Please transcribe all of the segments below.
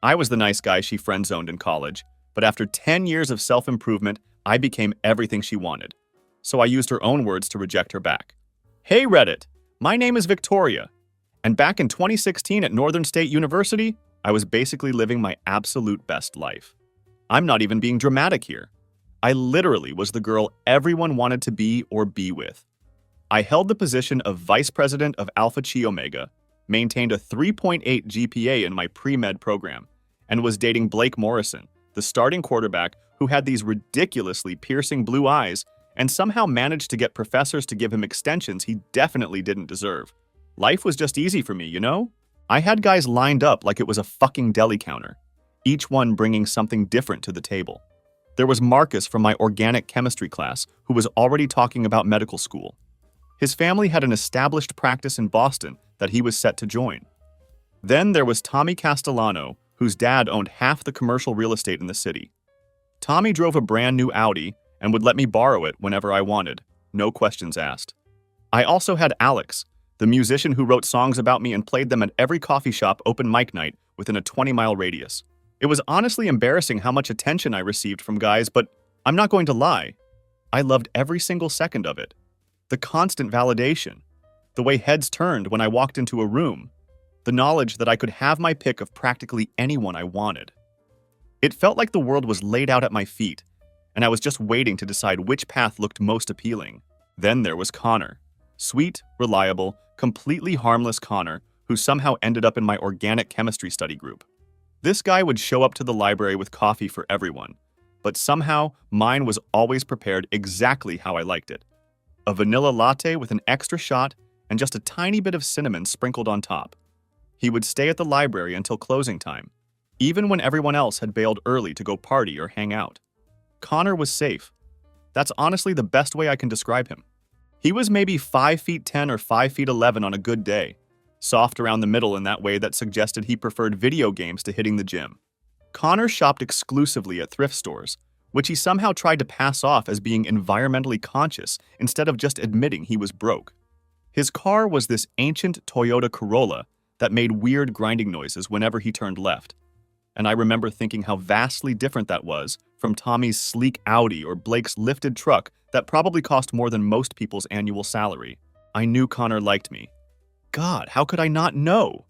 I was the nice guy she friend-zoned in college, but after 10 years of self-improvement, I became everything she wanted. So I used her own words to reject her back. Hey Reddit, my name is Victoria, and back in 2016 at Northern State University, I was basically living my absolute best life. I'm not even being dramatic here. I literally was the girl everyone wanted to be or be with. I held the position of Vice President of Alpha Chi Omega, maintained a 3.8 GPA in my pre-med program, and was dating Blake Morrison, the starting quarterback who had these ridiculously piercing blue eyes and somehow managed to get professors to give him extensions he definitely didn't deserve. Life was just easy for me, you know? I had guys lined up like it was a fucking deli counter, each one bringing something different to the table. There was Marcus from my organic chemistry class who was already talking about medical school. His family had an established practice in Boston that he was set to join. Then there was Tommy Castellano, whose dad owned half the commercial real estate in the city. Tommy drove a brand new Audi and would let me borrow it whenever I wanted, no questions asked. I also had Alex, the musician who wrote songs about me and played them at every coffee shop open mic night within a 20-mile radius. It was honestly embarrassing how much attention I received from guys, but I'm not going to lie. I loved every single second of it. The constant validation, the way heads turned when I walked into a room, the knowledge that I could have my pick of practically anyone I wanted. It felt like the world was laid out at my feet, and I was just waiting to decide which path looked most appealing. Then there was Connor. Sweet, reliable, completely harmless Connor, who somehow ended up in my organic chemistry study group. This guy would show up to the library with coffee for everyone, but somehow mine was always prepared exactly how I liked it. A vanilla latte with an extra shot and just a tiny bit of cinnamon sprinkled on top. He would stay at the library until closing time, even when everyone else had bailed early to go party or hang out. Connor was safe. That's honestly the best way I can describe him. He was maybe 5 feet 10 or 5 feet 11 on a good day, soft around the middle in that way that suggested he preferred video games to hitting the gym. Connor shopped exclusively at thrift stores, which he somehow tried to pass off as being environmentally conscious instead of just admitting he was broke. His car was this ancient Toyota Corolla that made weird grinding noises whenever he turned left. And I remember thinking how vastly different that was from Tommy's sleek Audi or Blake's lifted truck that probably cost more than most people's annual salary. I knew Connor liked me. God, how could I not know?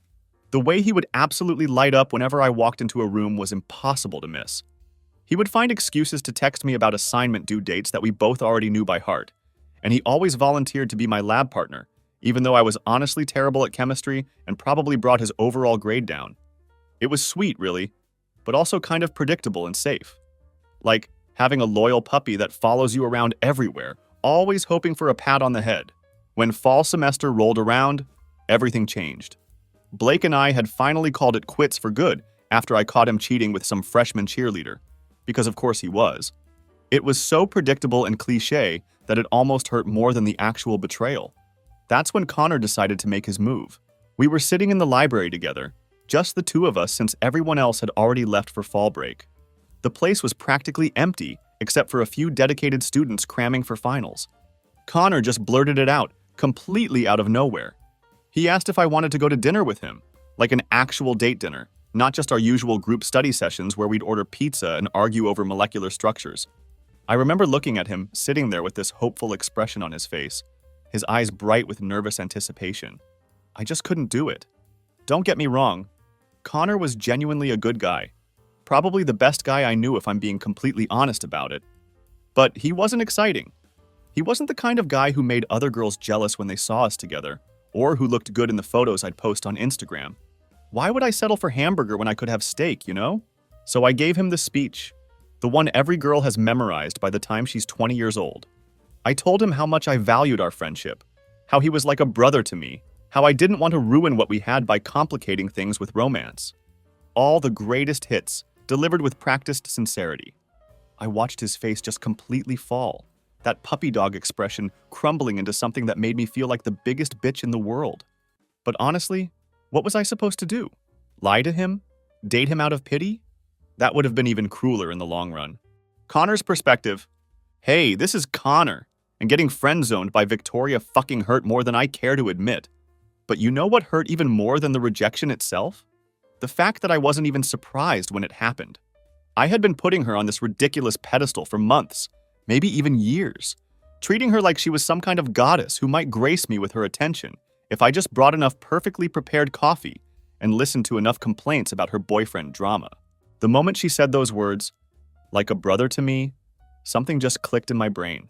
The way he would absolutely light up whenever I walked into a room was impossible to miss. He would find excuses to text me about assignment due dates that we both already knew by heart, and he always volunteered to be my lab partner, even though I was honestly terrible at chemistry and probably brought his overall grade down. It was sweet, really, but also kind of predictable and safe. Like having a loyal puppy that follows you around everywhere, always hoping for a pat on the head. When fall semester rolled around, everything changed. Blake and I had finally called it quits for good after I caught him cheating with some freshman cheerleader, because of course he was. It was so predictable and cliche that it almost hurt more than the actual betrayal. That's when Connor decided to make his move. We were sitting in the library together, just the two of us since everyone else had already left for fall break. The place was practically empty, except for a few dedicated students cramming for finals. Connor just blurted it out, completely out of nowhere. He asked if I wanted to go to dinner with him, like an actual date dinner, not just our usual group study sessions where we'd order pizza and argue over molecular structures. I remember looking at him, sitting there with this hopeful expression on his face, his eyes bright with nervous anticipation. I just couldn't do it. Don't get me wrong, Connor was genuinely a good guy. Probably the best guy I knew if I'm being completely honest about it. But he wasn't exciting. He wasn't the kind of guy who made other girls jealous when they saw us together, or who looked good in the photos I'd post on Instagram. Why would I settle for hamburger when I could have steak, you know? So I gave him the speech, the one every girl has memorized by the time she's 20 years old. I told him how much I valued our friendship, how he was like a brother to me, how I didn't want to ruin what we had by complicating things with romance. All the greatest hits, delivered with practiced sincerity. I watched his face just completely fall, that puppy dog expression crumbling into something that made me feel like the biggest bitch in the world. But honestly, what was I supposed to do? Lie to him? Date him out of pity? That would have been even crueler in the long run. Connor's perspective, hey, this is Connor, and getting friend-zoned by Victoria fucking hurt more than I care to admit. But you know what hurt even more than the rejection itself? The fact that I wasn't even surprised when it happened. I had been putting her on this ridiculous pedestal for months, maybe even years, treating her like she was some kind of goddess who might grace me with her attention if I just brought enough perfectly prepared coffee and listened to enough complaints about her boyfriend drama. The moment she said those words, like a brother to me, something just clicked in my brain.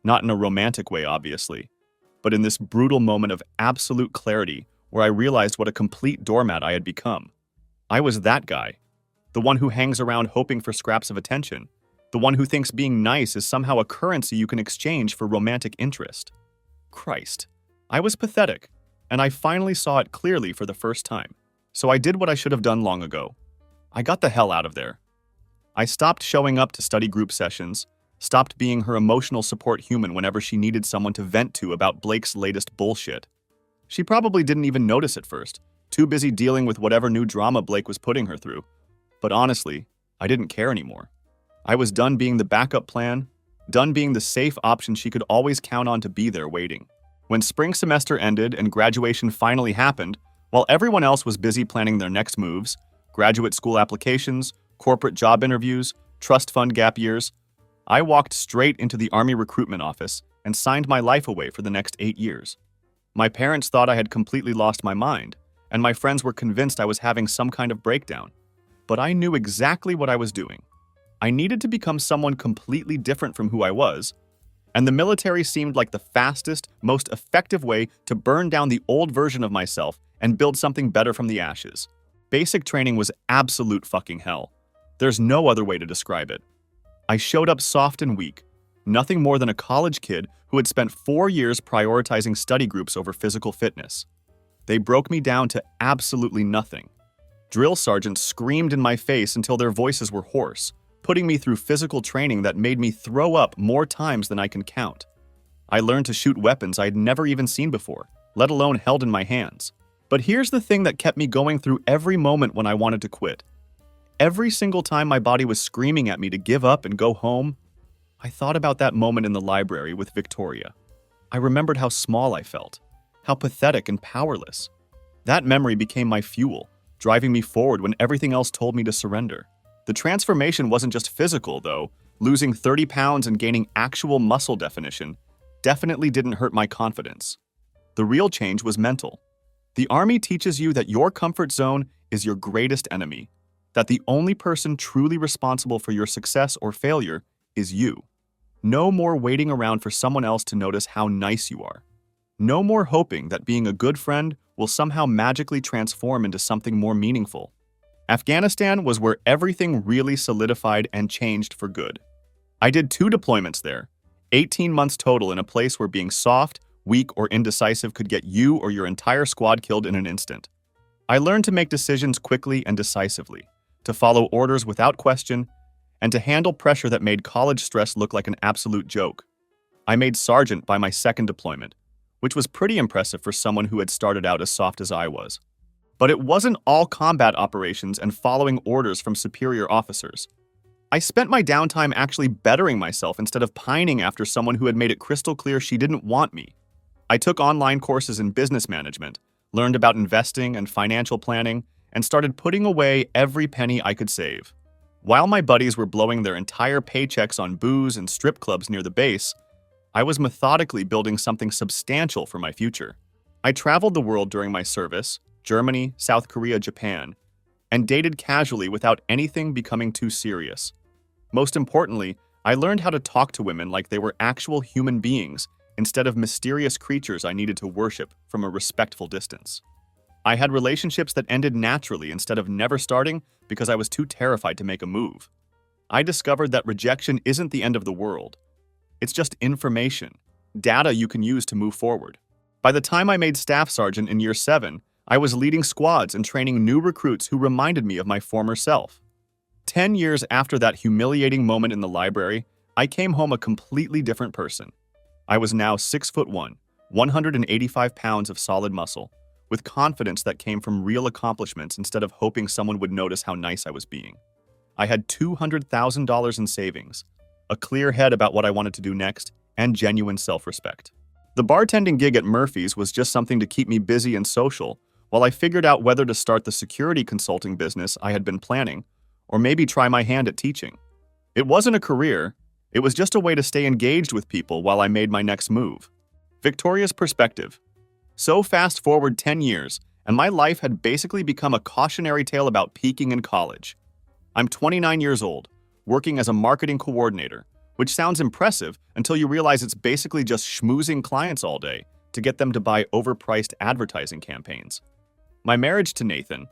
Not in a romantic way, obviously, but in this brutal moment of absolute clarity where I realized what a complete doormat I had become. I was that guy, the one who hangs around hoping for scraps of attention, the one who thinks being nice is somehow a currency you can exchange for romantic interest. Christ, I was pathetic, and I finally saw it clearly for the first time. So I did what I should have done long ago. I got the hell out of there. I stopped showing up to study group sessions, stopped being her emotional support human whenever she needed someone to vent to about Blake's latest bullshit. She probably didn't even notice at first, too busy dealing with whatever new drama Blake was putting her through. But honestly, I didn't care anymore. I was done being the backup plan, done being the safe option she could always count on to be there waiting. When spring semester ended and graduation finally happened, while everyone else was busy planning their next moves, graduate school applications, corporate job interviews, trust fund gap years, I walked straight into the Army recruitment office and signed my life away for the next 8 years. My parents thought I had completely lost my mind, and my friends were convinced I was having some kind of breakdown. But I knew exactly what I was doing. I needed to become someone completely different from who I was, and the military seemed like the fastest, most effective way to burn down the old version of myself and build something better from the ashes. Basic training was absolute fucking hell. There's no other way to describe it. I showed up soft and weak, nothing more than a college kid who had spent 4 years prioritizing study groups over physical fitness. They broke me down to absolutely nothing. Drill sergeants screamed in my face until their voices were hoarse, putting me through physical training that made me throw up more times than I can count. I learned to shoot weapons I had never even seen before, let alone held in my hands. But here's the thing that kept me going through every moment when I wanted to quit. Every single time my body was screaming at me to give up and go home, I thought about that moment in the library with Victoria. I remembered how small I felt, how pathetic and powerless. That memory became my fuel, driving me forward when everything else told me to surrender. The transformation wasn't just physical, though. Losing 30 pounds and gaining actual muscle definition definitely didn't hurt my confidence. The real change was mental. The Army teaches you that your comfort zone is your greatest enemy, that the only person truly responsible for your success or failure is you. No more waiting around for someone else to notice how nice you are. No more hoping that being a good friend will somehow magically transform into something more meaningful. Afghanistan was where everything really solidified and changed for good. I did 2 deployments there, 18 months total in a place where being soft, weak, or indecisive could get you or your entire squad killed in an instant. I learned to make decisions quickly and decisively, to follow orders without question, and to handle pressure that made college stress look like an absolute joke. I made sergeant by my 2nd deployment, which was pretty impressive for someone who had started out as soft as I was. But it wasn't all combat operations and following orders from superior officers. I spent my downtime actually bettering myself instead of pining after someone who had made it crystal clear she didn't want me. I took online courses in business management, learned about investing and financial planning, and started putting away every penny I could save. While my buddies were blowing their entire paychecks on booze and strip clubs near the base, I was methodically building something substantial for my future. I traveled the world during my service, Germany, South Korea, Japan, and dated casually without anything becoming too serious. Most importantly, I learned how to talk to women like they were actual human beings instead of mysterious creatures I needed to worship from a respectful distance. I had relationships that ended naturally instead of never starting because I was too terrified to make a move. I discovered that rejection isn't the end of the world. It's just information, data you can use to move forward. By the time I made staff sergeant in year 7, I was leading squads and training new recruits who reminded me of my former self. 10 years after that humiliating moment in the library, I came home a completely different person. I was now 6'1", 185 pounds of solid muscle, with confidence that came from real accomplishments instead of hoping someone would notice how nice I was being. I had $200,000 in savings, a clear head about what I wanted to do next, and genuine self-respect. The bartending gig at Murphy's was just something to keep me busy and social, while I figured out whether to start the security consulting business I had been planning, or maybe try my hand at teaching. It wasn't a career, it was just a way to stay engaged with people while I made my next move. Victoria's perspective. So fast forward 10 years, and my life had basically become a cautionary tale about peaking in college. I'm 29 years old, working as a marketing coordinator, which sounds impressive until you realize it's basically just schmoozing clients all day to get them to buy overpriced advertising campaigns. My marriage to Nathan,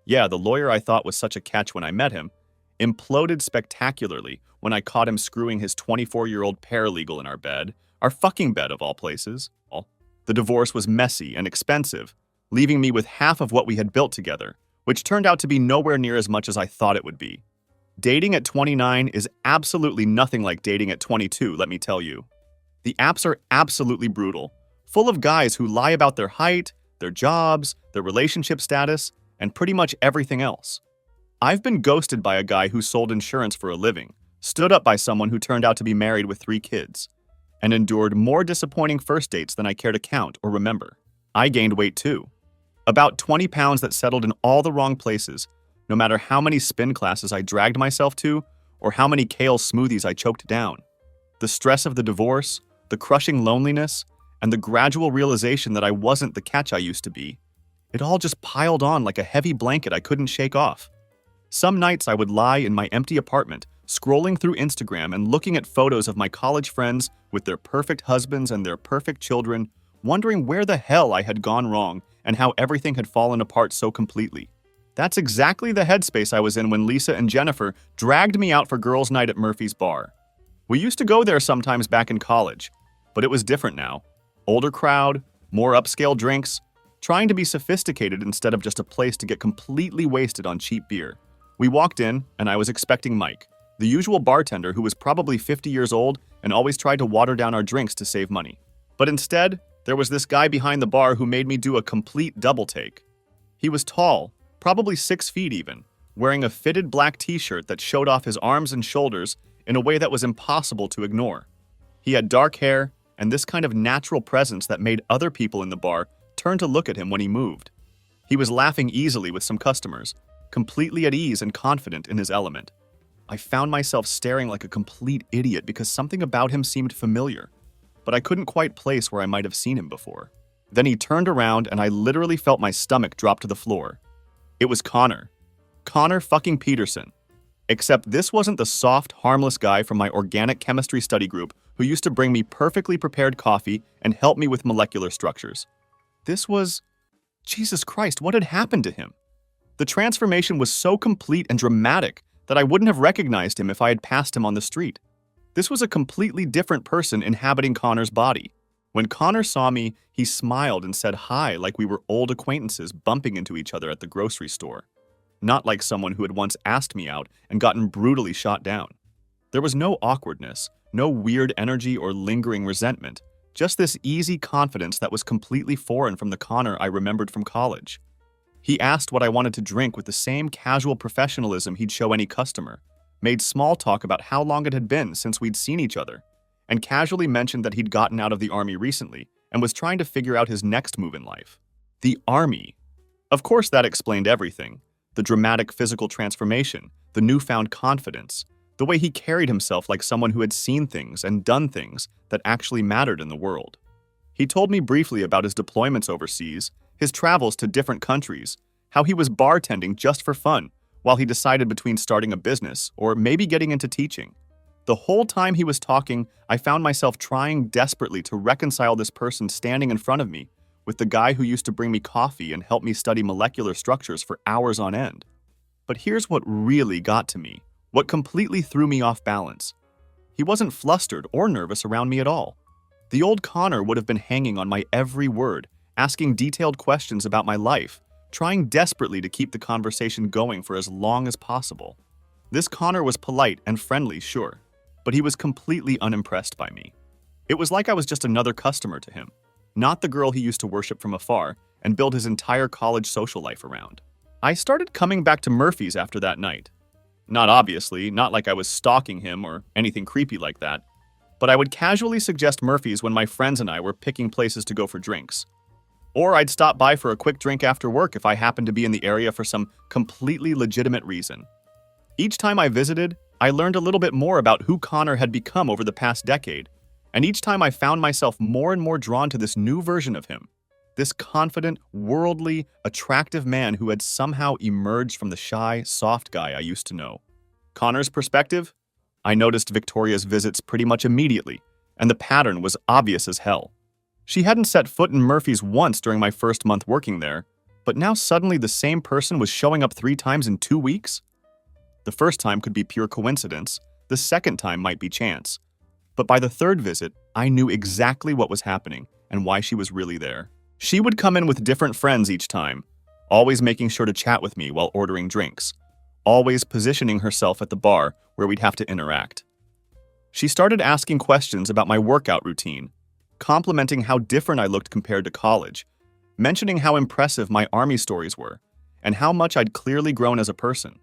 yeah, the lawyer I thought was such a catch when I met him, imploded spectacularly when I caught him screwing his 24-year-old paralegal in our bed, our fucking bed of all places. The divorce was messy and expensive, leaving me with half of what we had built together, which turned out to be nowhere near as much as I thought it would be. Dating at 29 is absolutely nothing like dating at 22, let me tell you. The apps are absolutely brutal, full of guys who lie about their height, their jobs, their relationship status, and pretty much everything else. I've been ghosted by a guy who sold insurance for a living, stood up by someone who turned out to be married with 3 kids, and endured more disappointing first dates than I care to count or remember. I gained weight too. About 20 pounds that settled in all the wrong places, no matter how many spin classes I dragged myself to or how many kale smoothies I choked down. The stress of the divorce, the crushing loneliness, and the gradual realization that I wasn't the catch I used to be, it all just piled on like a heavy blanket I couldn't shake off. Some nights I would lie in my empty apartment, scrolling through Instagram and looking at photos of my college friends with their perfect husbands and their perfect children, wondering where the hell I had gone wrong and how everything had fallen apart so completely. That's exactly the headspace I was in when Lisa and Jennifer dragged me out for girls' night at Murphy's Bar. We used to go there sometimes back in college, but it was different now. Older crowd, more upscale drinks, trying to be sophisticated instead of just a place to get completely wasted on cheap beer. We walked in, and I was expecting Mike, the usual bartender who was probably 50 years old and always tried to water down our drinks to save money. But instead, there was this guy behind the bar who made me do a complete double take. He was tall, probably 6 feet even, wearing a fitted black t-shirt that showed off his arms and shoulders in a way that was impossible to ignore. He had dark hair and this kind of natural presence that made other people in the bar turn to look at him when he moved. He was laughing easily with some customers, completely at ease and confident in his element. I found myself staring like a complete idiot because something about him seemed familiar, but I couldn't quite place where I might have seen him before. Then he turned around and I literally felt my stomach drop to the floor. It was Connor. Connor fucking Peterson. Except this wasn't the soft, harmless guy from my organic chemistry study group who used to bring me perfectly prepared coffee and help me with molecular structures. This was... Jesus Christ, what had happened to him? The transformation was so complete and dramatic that I wouldn't have recognized him if I had passed him on the street. This was a completely different person inhabiting Connor's body. When Connor saw me, he smiled and said hi like we were old acquaintances bumping into each other at the grocery store. Not like someone who had once asked me out and gotten brutally shot down. There was no awkwardness, no weird energy or lingering resentment, just this easy confidence that was completely foreign from the Connor I remembered from college. He asked what I wanted to drink with the same casual professionalism he'd show any customer, made small talk about how long it had been since we'd seen each other, and casually mentioned that he'd gotten out of the army recently and was trying to figure out his next move in life. The army. Of course, that explained everything. The dramatic physical transformation, the newfound confidence, the way he carried himself like someone who had seen things and done things that actually mattered in the world. He told me briefly about his deployments overseas, his travels to different countries, how he was bartending just for fun while he decided between starting a business or maybe getting into teaching. The whole time he was talking, I found myself trying desperately to reconcile this person standing in front of me with the guy who used to bring me coffee and help me study molecular structures for hours on end. But here's what really got to me, what completely threw me off balance. He wasn't flustered or nervous around me at all. The old Connor would have been hanging on my every word, asking detailed questions about my life, trying desperately to keep the conversation going for as long as possible. This Connor was polite and friendly, sure, but he was completely unimpressed by me. It was like I was just another customer to him, not the girl he used to worship from afar and build his entire college social life around. I started coming back to Murphy's after that night. Not obviously, not like I was stalking him or anything creepy like that, but I would casually suggest Murphy's when my friends and I were picking places to go for drinks. Or I'd stop by for a quick drink after work if I happened to be in the area for some completely legitimate reason. Each time I visited, I learned a little bit more about who Connor had become over the past decade, and each time I found myself more and more drawn to this new version of him, this confident, worldly, attractive man who had somehow emerged from the shy, soft guy I used to know. Connor's perspective? I noticed Victoria's visits pretty much immediately, and the pattern was obvious as hell. She hadn't set foot in Murphy's once during my first month working there, but now suddenly the same person was showing up 3 times in 2 weeks? The first time could be pure coincidence, the second time might be chance. But by the third visit, I knew exactly what was happening and why she was really there. She would come in with different friends each time, always making sure to chat with me while ordering drinks, always positioning herself at the bar where we'd have to interact. She started asking questions about my workout routine, complimenting how different I looked compared to college, mentioning how impressive my army stories were, and how much I'd clearly grown as a person.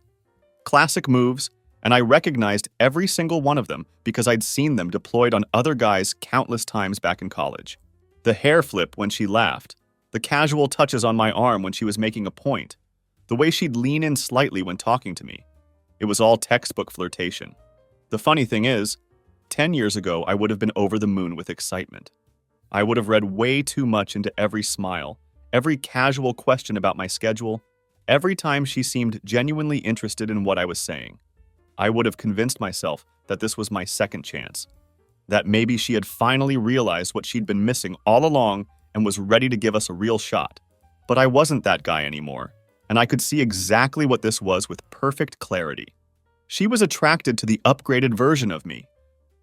Classic moves, and I recognized every single one of them because I'd seen them deployed on other guys countless times back in college. The hair flip when she laughed, the casual touches on my arm when she was making a point, the way she'd lean in slightly when talking to me. It was all textbook flirtation. The funny thing is, 10 years ago, I would have been over the moon with excitement. I would have read way too much into every smile, every casual question about my schedule, every time she seemed genuinely interested in what I was saying. I would have convinced myself that this was my second chance, that maybe she had finally realized what she'd been missing all along and was ready to give us a real shot. But I wasn't that guy anymore, and I could see exactly what this was with perfect clarity. She was attracted to the upgraded version of me,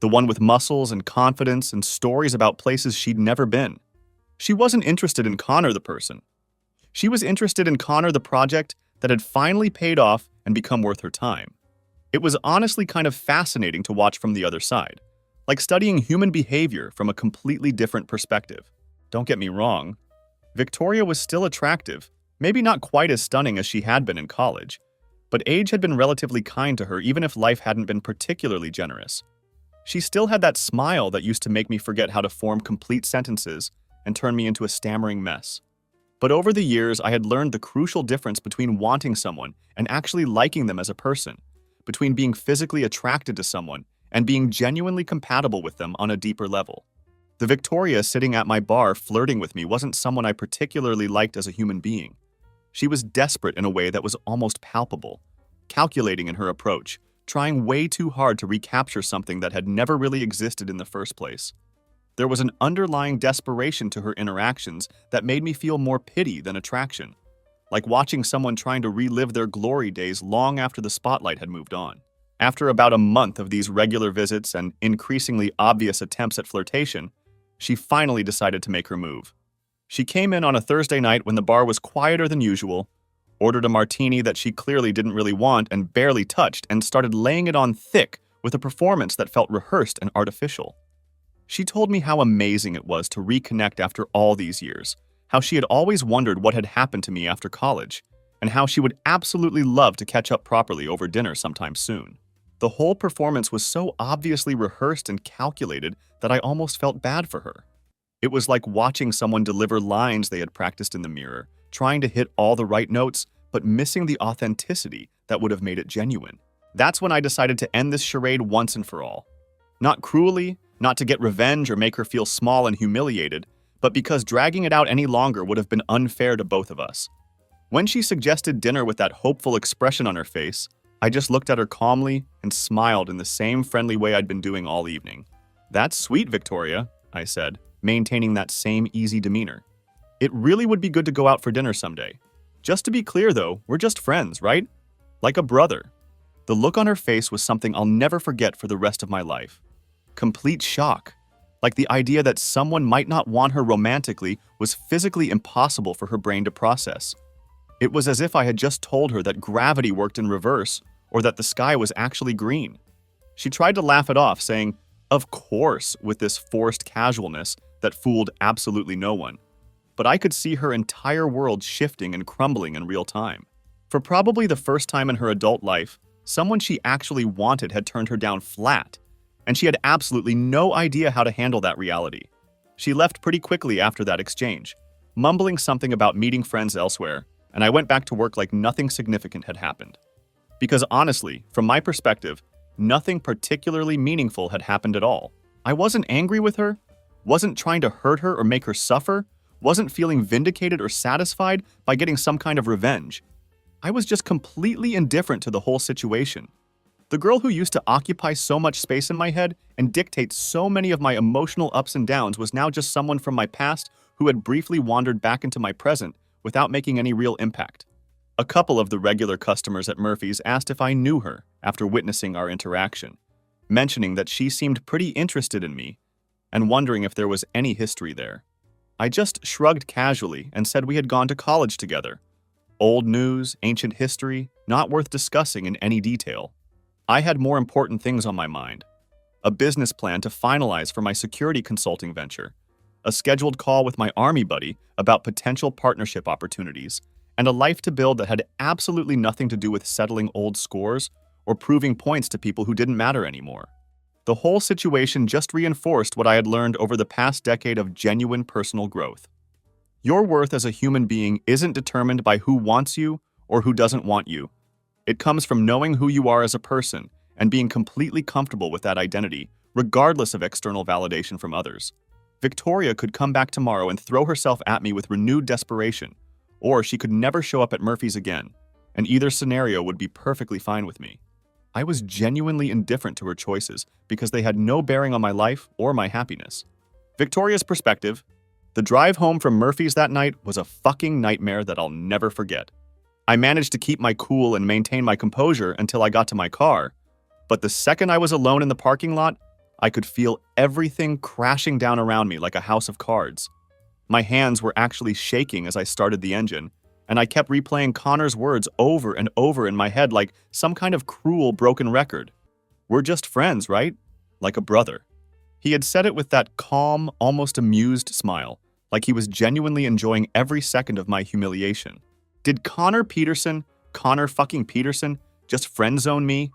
the one with muscles and confidence and stories about places she'd never been. She wasn't interested in Connor the person. She was interested in Connor the project that had finally paid off and become worth her time. It was honestly kind of fascinating to watch from the other side, like studying human behavior from a completely different perspective. Don't get me wrong, Victoria was still attractive, maybe not quite as stunning as she had been in college, but age had been relatively kind to her even if life hadn't been particularly generous. She still had that smile that used to make me forget how to form complete sentences and turn me into a stammering mess. But over the years, I had learned the crucial difference between wanting someone and actually liking them as a person, between being physically attracted to someone and being genuinely compatible with them on a deeper level. The Victoria sitting at my bar flirting with me wasn't someone I particularly liked as a human being. She was desperate in a way that was almost palpable, calculating in her approach, trying way too hard to recapture something that had never really existed in the first place. There was an underlying desperation to her interactions that made me feel more pity than attraction, like watching someone trying to relive their glory days long after the spotlight had moved on. After about a month of these regular visits and increasingly obvious attempts at flirtation, she finally decided to make her move. She came in on a Thursday night when the bar was quieter than usual, ordered a martini that she clearly didn't really want and barely touched, and started laying it on thick with a performance that felt rehearsed and artificial. She told me how amazing it was to reconnect after all these years, how she had always wondered what had happened to me after college, and how she would absolutely love to catch up properly over dinner sometime soon. The whole performance was so obviously rehearsed and calculated that I almost felt bad for her. It was like watching someone deliver lines they had practiced in the mirror, trying to hit all the right notes, but missing the authenticity that would have made it genuine. That's when I decided to end this charade once and for all. Not cruelly, not to get revenge or make her feel small and humiliated, but because dragging it out any longer would have been unfair to both of us. When she suggested dinner with that hopeful expression on her face, I just looked at her calmly and smiled in the same friendly way I'd been doing all evening. "That's sweet, Victoria," I said, maintaining that same easy demeanor. "It really would be good to go out for dinner someday. Just to be clear, though, we're just friends, right? Like a brother." The look on her face was something I'll never forget for the rest of my life. Complete shock. Like the idea that someone might not want her romantically was physically impossible for her brain to process. It was as if I had just told her that gravity worked in reverse or that the sky was actually green. She tried to laugh it off, saying, "Of course," with this forced casualness that fooled absolutely no one. But I could see her entire world shifting and crumbling in real time. For probably the first time in her adult life, someone she actually wanted had turned her down flat, and she had absolutely no idea how to handle that reality. She left pretty quickly after that exchange, mumbling something about meeting friends elsewhere, and I went back to work like nothing significant had happened. Because honestly, from my perspective, nothing particularly meaningful had happened at all. I wasn't angry with her, wasn't trying to hurt her or make her suffer, wasn't feeling vindicated or satisfied by getting some kind of revenge. I was just completely indifferent to the whole situation. The girl who used to occupy so much space in my head and dictate so many of my emotional ups and downs was now just someone from my past who had briefly wandered back into my present without making any real impact. A couple of the regular customers at Murphy's asked if I knew her after witnessing our interaction, mentioning that she seemed pretty interested in me and wondering if there was any history there. I just shrugged casually and said we had gone to college together. Old news, ancient history, not worth discussing in any detail. I had more important things on my mind. A business plan to finalize for my security consulting venture, a scheduled call with my army buddy about potential partnership opportunities, and a life to build that had absolutely nothing to do with settling old scores or proving points to people who didn't matter anymore. The whole situation just reinforced what I had learned over the past decade of genuine personal growth. Your worth as a human being isn't determined by who wants you or who doesn't want you. It comes from knowing who you are as a person and being completely comfortable with that identity, regardless of external validation from others. Victoria could come back tomorrow and throw herself at me with renewed desperation, or she could never show up at Murphy's again, and either scenario would be perfectly fine with me. I was genuinely indifferent to her choices because they had no bearing on my life or my happiness. Victoria's perspective: the drive home from Murphy's that night was a fucking nightmare that I'll never forget. I managed to keep my cool and maintain my composure until I got to my car, but the second I was alone in the parking lot, I could feel everything crashing down around me like a house of cards. My hands were actually shaking as I started the engine, and I kept replaying Connor's words over and over in my head like some kind of cruel broken record. We're just friends, right? Like a brother. He had said it with that calm, almost amused smile, like he was genuinely enjoying every second of my humiliation. Did Connor fucking Peterson, just friend-zone me?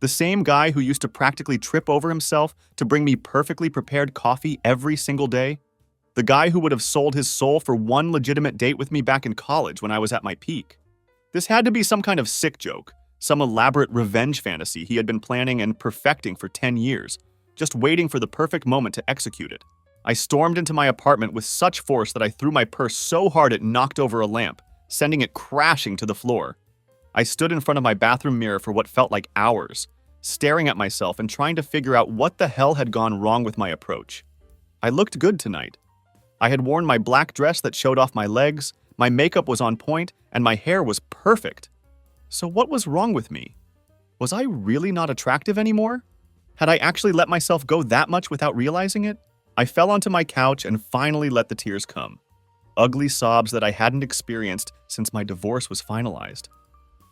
The same guy who used to practically trip over himself to bring me perfectly prepared coffee every single day? The guy who would have sold his soul for one legitimate date with me back in college when I was at my peak. This had to be some kind of sick joke, some elaborate revenge fantasy he had been planning and perfecting for 10 years, just waiting for the perfect moment to execute it. I stormed into my apartment with such force that I threw my purse so hard it knocked over a lamp, sending it crashing to the floor. I stood in front of my bathroom mirror for what felt like hours, staring at myself and trying to figure out what the hell had gone wrong with my approach. I looked good tonight. I had worn my black dress that showed off my legs, my makeup was on point, and my hair was perfect. So what was wrong with me? Was I really not attractive anymore? Had I actually let myself go that much without realizing it? I fell onto my couch and finally let the tears come. Ugly sobs that I hadn't experienced since my divorce was finalized.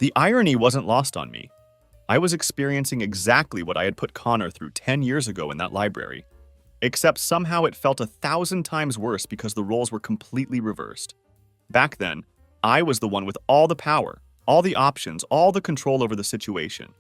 The irony wasn't lost on me. I was experiencing exactly what I had put Connor through 10 years ago in that library. Except somehow it felt 1,000 times worse because the roles were completely reversed. Back then, I was the one with all the power, all the options, all the control over the situation.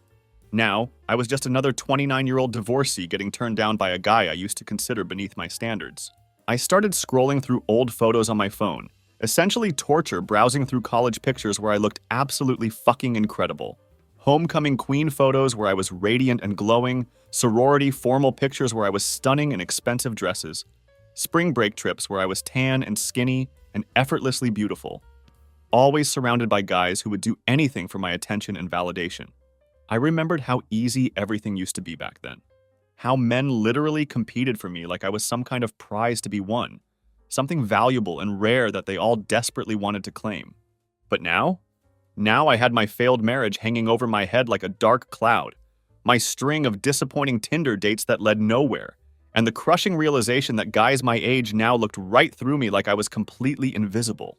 Now, I was just another 29-year-old divorcee getting turned down by a guy I used to consider beneath my standards. I started scrolling through old photos on my phone, essentially torture browsing through college pictures where I looked absolutely fucking incredible. Homecoming queen photos where I was radiant and glowing, sorority formal pictures where I was stunning in expensive dresses, spring break trips where I was tan and skinny and effortlessly beautiful, always surrounded by guys who would do anything for my attention and validation. I remembered how easy everything used to be back then. How men literally competed for me like I was some kind of prize to be won, something valuable and rare that they all desperately wanted to claim. But now I had my failed marriage hanging over my head like a dark cloud, my string of disappointing Tinder dates that led nowhere, and the crushing realization that guys my age now looked right through me like I was completely invisible.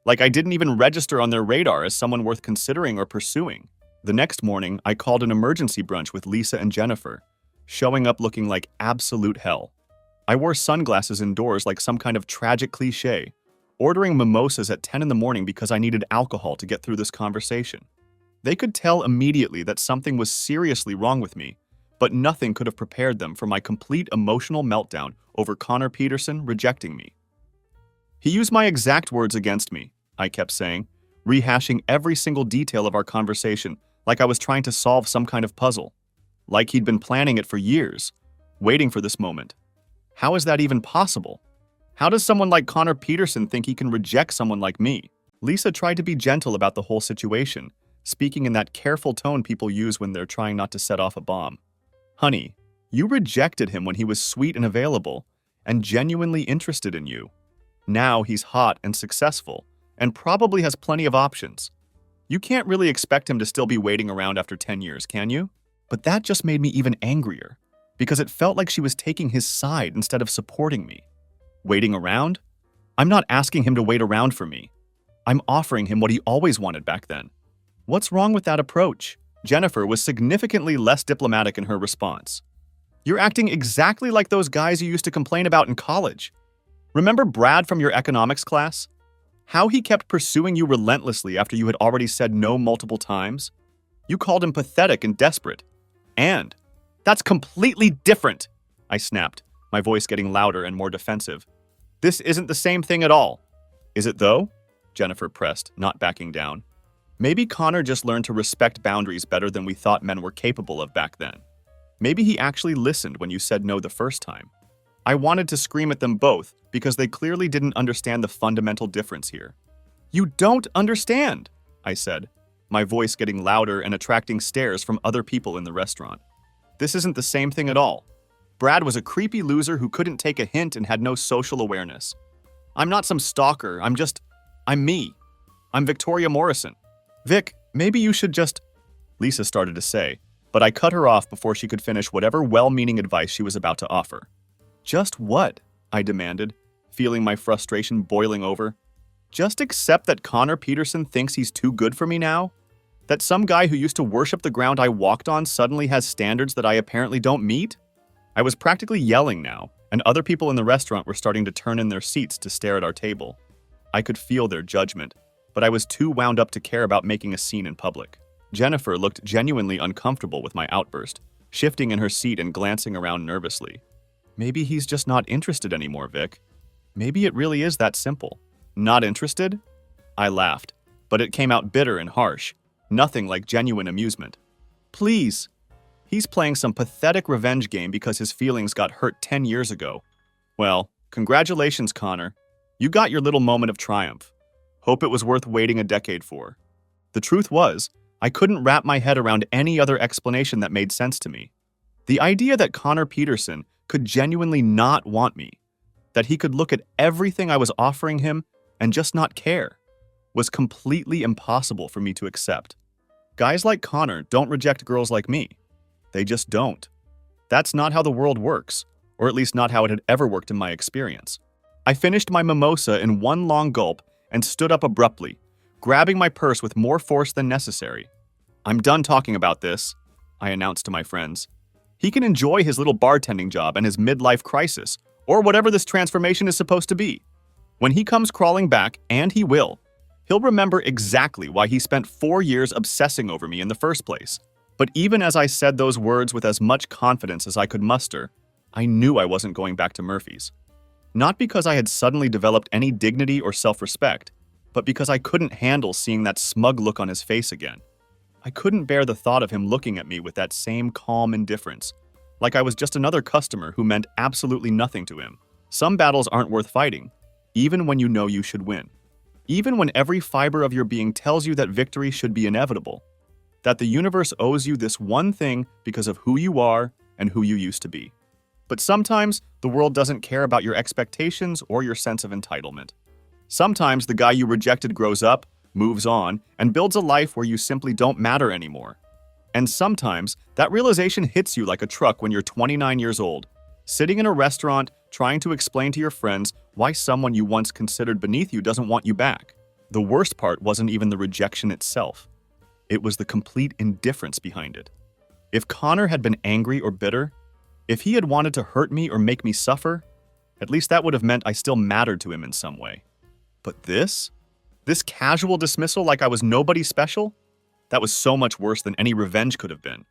Like I didn't even register on their radar as someone worth considering or pursuing. The next morning, I called an emergency brunch with Lisa and Jennifer, showing up looking like absolute hell. I wore sunglasses indoors like some kind of tragic cliche, ordering mimosas at 10 in the morning because I needed alcohol to get through this conversation. They could tell immediately that something was seriously wrong with me, but nothing could have prepared them for my complete emotional meltdown over Connor Peterson rejecting me. He used my exact words against me, I kept saying, rehashing every single detail of our conversation like I was trying to solve some kind of puzzle. Like he'd been planning it for years, waiting for this moment. How is that even possible? How does someone like Connor Peterson think he can reject someone like me? Lisa tried to be gentle about the whole situation, speaking in that careful tone people use when they're trying not to set off a bomb. Honey, you rejected him when he was sweet and available, and genuinely interested in you. Now he's hot and successful, and probably has plenty of options. You can't really expect him to still be waiting around after 10 years, can you? But that just made me even angrier, because it felt like she was taking his side instead of supporting me. Waiting around? I'm not asking him to wait around for me. I'm offering him what he always wanted back then. What's wrong with that approach? Jennifer was significantly less diplomatic in her response. You're acting exactly like those guys you used to complain about in college. Remember Brad from your economics class? How he kept pursuing you relentlessly after you had already said no multiple times? You called him pathetic and desperate. And that's completely different, I snapped, my voice getting louder and more defensive. This isn't the same thing at all. Is it though? Jennifer pressed, not backing down. Maybe Connor just learned to respect boundaries better than we thought men were capable of back then. Maybe he actually listened when you said no the first time. I wanted to scream at them both because they clearly didn't understand the fundamental difference here. You don't understand, I said, my voice getting louder and attracting stares from other people in the restaurant. This isn't the same thing at all. Brad was a creepy loser who couldn't take a hint and had no social awareness. I'm not some stalker, I'm me. I'm Victoria Morrison. Vic, maybe you should just... Lisa started to say, but I cut her off before she could finish whatever well-meaning advice she was about to offer. Just what? I demanded, feeling my frustration boiling over. Just accept that Connor Peterson thinks he's too good for me now? That some guy who used to worship the ground I walked on suddenly has standards that I apparently don't meet? I was practically yelling now, and other people in the restaurant were starting to turn in their seats to stare at our table. I could feel their judgment, but I was too wound up to care about making a scene in public. Jennifer looked genuinely uncomfortable with my outburst, shifting in her seat and glancing around nervously. Maybe he's just not interested anymore, Vic. Maybe it really is that simple. Not interested? I laughed, but it came out bitter and harsh, nothing like genuine amusement. Please. He's playing some pathetic revenge game because his feelings got hurt 10 years ago. Well, congratulations, Connor. You got your little moment of triumph. Hope it was worth waiting a decade for. The truth was, I couldn't wrap my head around any other explanation that made sense to me. The idea that Connor Peterson could genuinely not want me, that he could look at everything I was offering him and just not care, was completely impossible for me to accept. Guys like Connor don't reject girls like me. They just don't. That's not how the world works, or at least not how it had ever worked in my experience. I finished my mimosa in one long gulp and stood up abruptly, grabbing my purse with more force than necessary. I'm done talking about this, I announced to my friends. He can enjoy his little bartending job and his midlife crisis, or whatever this transformation is supposed to be. When he comes crawling back, and he will, he'll remember exactly why he spent 4 years obsessing over me in the first place. But even as I said those words with as much confidence as I could muster, I knew I wasn't going back to Murphy's. Not because I had suddenly developed any dignity or self-respect, but because I couldn't handle seeing that smug look on his face again. I couldn't bear the thought of him looking at me with that same calm indifference, like I was just another customer who meant absolutely nothing to him. Some battles aren't worth fighting, even when you know you should win. Even when every fiber of your being tells you that victory should be inevitable, that the universe owes you this one thing because of who you are and who you used to be. But sometimes, the world doesn't care about your expectations or your sense of entitlement. Sometimes the guy you rejected grows up, moves on, and builds a life where you simply don't matter anymore. And sometimes, that realization hits you like a truck when you're 29 years old, sitting in a restaurant trying to explain to your friends why someone you once considered beneath you doesn't want you back. The worst part wasn't even the rejection itself. It was the complete indifference behind it. If Connor had been angry or bitter, if he had wanted to hurt me or make me suffer, at least that would have meant I still mattered to him in some way. But this casual dismissal like I was nobody special, that was so much worse than any revenge could have been.